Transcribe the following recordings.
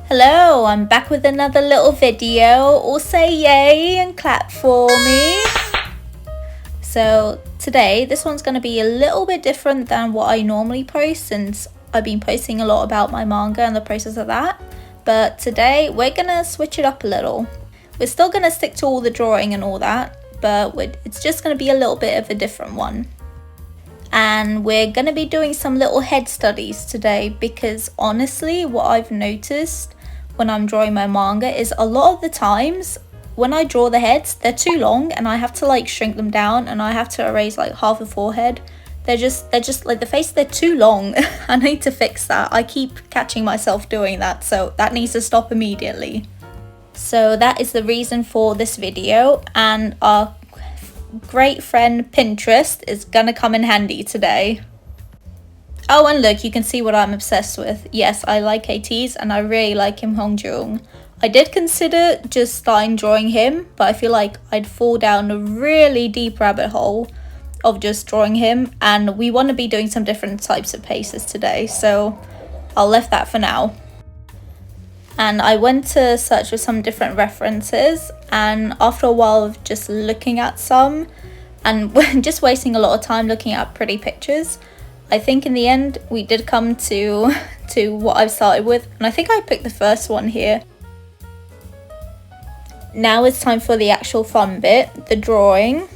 Hello, I'm back with another little video. All say yay and clap for me. So today, this one's going to be a little bit different than what I normally post, since I've been posting a lot about my manga and the process of that. But today, we're going to switch it up a little. We're still going to stick to all the drawing and all that, but it's just going to be a little bit of a different one. And we're going to be doing some little head studies today, because honestly, what I've noticed when I'm drawing my manga is a lot of the times when I draw the heads, they're too long and I have to like shrink them down, and I have to erase like half the forehead. They're just like the face, they're too long. I need to fix that. I keep catching myself doing that, so that needs to stop immediately. So that is the reason for this video, and our great friend Pinterest is gonna come in handy today. Oh, and look, you can see what I'm obsessed with. Yes, I like ATs and I really like Kim Hong-joong. I did consider just starting drawing him, but I feel like I'd fall down a really deep rabbit hole of just drawing him, and we want to be doing some different types of paces today, so I'll leave that for now. And I went to search for some different references, and after a while of just looking at some and just wasting a lot of time looking at pretty pictures, I think in the end we did come to what I've started with, and I think I picked the first one here. Now it's time for the actual fun bit, the drawing.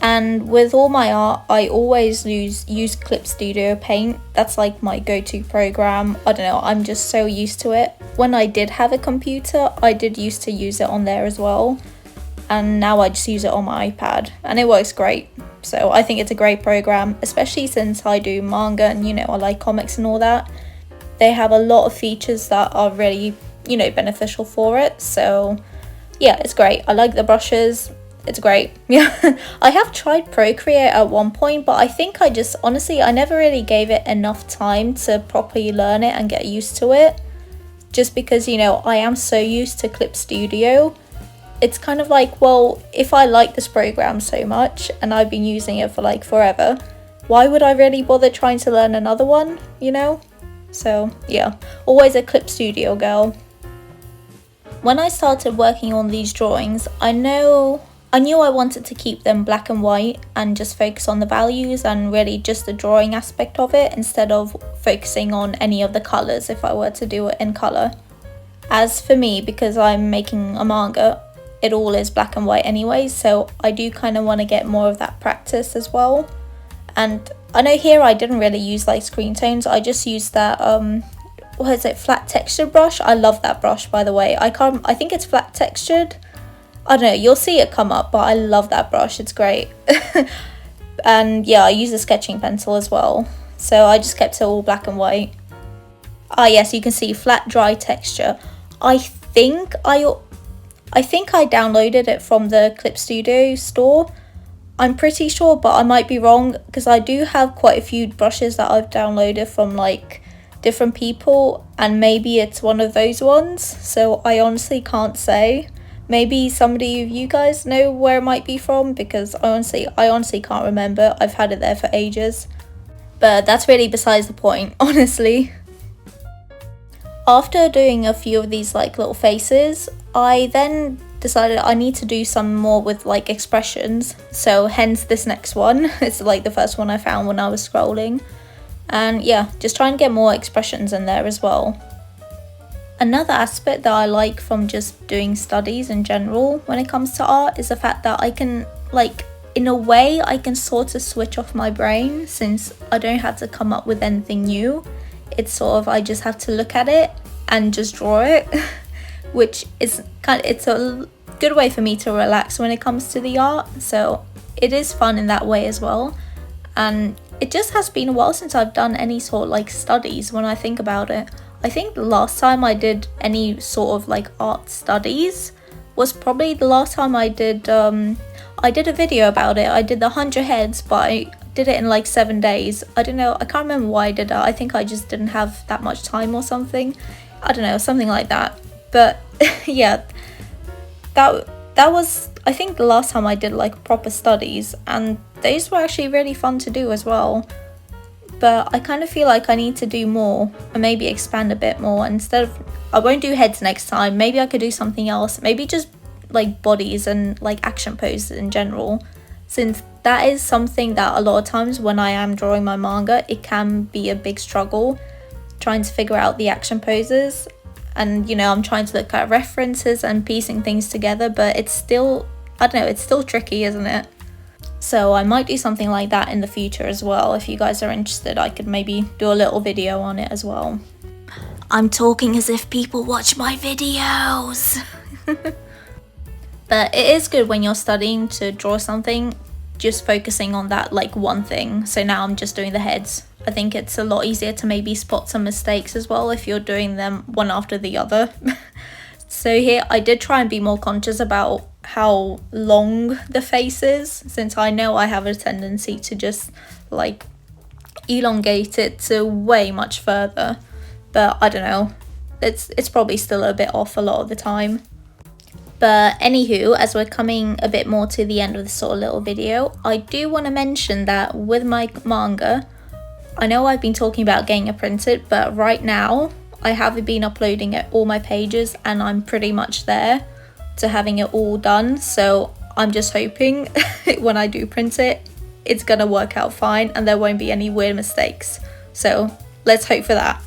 And with all my art, I always use Clip Studio Paint. That's like my go-to program. I don't know, I'm just so used to it. When I did have a computer, I did used to use it on there as well. And now I just use it on my iPad, and it works great. So I think it's a great program, especially since I do manga and, you know, I like comics and all that. They have a lot of features that are really, you know, beneficial for it. So yeah, it's great. I like the brushes. It's great. Yeah, I have tried Procreate at one point, but I think honestly, I never really gave it enough time to properly learn it and get used to it. Just because, you know, I am so used to Clip Studio. It's kind of like, well, if I like this program so much and I've been using it for like forever, why would I really bother trying to learn another one, you know? So yeah, always a Clip Studio girl. When I started working on these drawings, I knew I wanted to keep them black and white and just focus on the values and really just the drawing aspect of it, instead of focusing on any of the colours if I were to do it in colour. As for me, because I'm making a manga, it all is black and white anyway, so I do kind of want to get more of that practice as well. And I know here I didn't really use like screen tones, I just used that what is it, flat textured brush. I love that brush, by the way. I think it's flat textured. I don't know, you'll see it come up, but I love that brush, it's great. And yeah, I use a sketching pencil as well, so I just kept it all black and white. Ah yes, you can see flat dry texture. I think I downloaded it from the Clip Studio store. I'm pretty sure, but I might be wrong, because I do have quite a few brushes that I've downloaded from like different people, and maybe it's one of those ones, so I honestly can't say. Maybe somebody of you guys know where it might be from, because I honestly can't remember. I've had it there for ages. But that's really besides the point, honestly. After doing a few of these like little faces, I then decided I need to do some more with like expressions, so hence this next one. It's like the first one I found when I was scrolling, and yeah, just trying to get more expressions in there as well. Another aspect that I like from just doing studies in general when it comes to art is the fact that I can, like, in a way I can sort of switch off my brain, since I don't have to come up with anything new. It's sort of, I just have to look at it and just draw it. Which is it's a good way for me to relax when it comes to the art, so it is fun in that way as well. And it just has been a while since I've done any sort of like studies when I think about it. I think the last time I did any sort of like art studies was probably the last time I did a video about it. I did the 100 heads, but I did it in like 7 days. I don't know, I can't remember why I did it. I think I just didn't have that much time or something. I don't know, something like that. But yeah, that was, I think, the last time I did like proper studies, and those were actually really fun to do as well. but I kind of feel like I need to do more and maybe expand a bit more. Instead of, I won't do heads next time, maybe I could do something else, maybe just like bodies and like action poses in general, since that is something that a lot of times when I am drawing my manga, it can be a big struggle trying to figure out the action poses. And you know, I'm trying to look at references and piecing things together, but it's still, I don't know, it's still tricky, isn't it? So I might do something like that in the future as well. If you guys are interested, I could maybe do a little video on it as well. I'm talking as if people watch my videos. But it is good when you're studying to draw something, just focusing on that like one thing. So now I'm just doing the heads. I think it's a lot easier to maybe spot some mistakes as well if you're doing them one after the other. So here I did try and be more conscious about how long the face is, since I know I have a tendency to just like elongate it to way much further. But I don't know, it's probably still a bit off a lot of the time. But anywho, as we're coming a bit more to the end of this sort of little video, I do want to mention that with my manga, I know I've been talking about getting it printed, but right now I haven't been uploading it all my pages and I'm pretty much there to having it all done. So I'm just hoping when I do print it, it's gonna work out fine and there won't be any weird mistakes. So let's hope for that.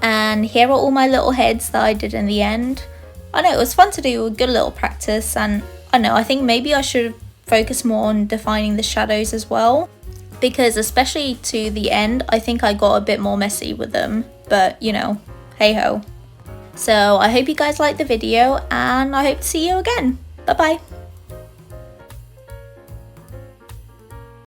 And here are all my little heads that I did in the end. I know it was fun to do, a good little practice, and I know I think maybe I should focus more on defining the shadows as well, because especially to the end I think I got a bit more messy with them, but you know, hey ho. So I hope you guys liked the video and I hope to see you again. Bye bye.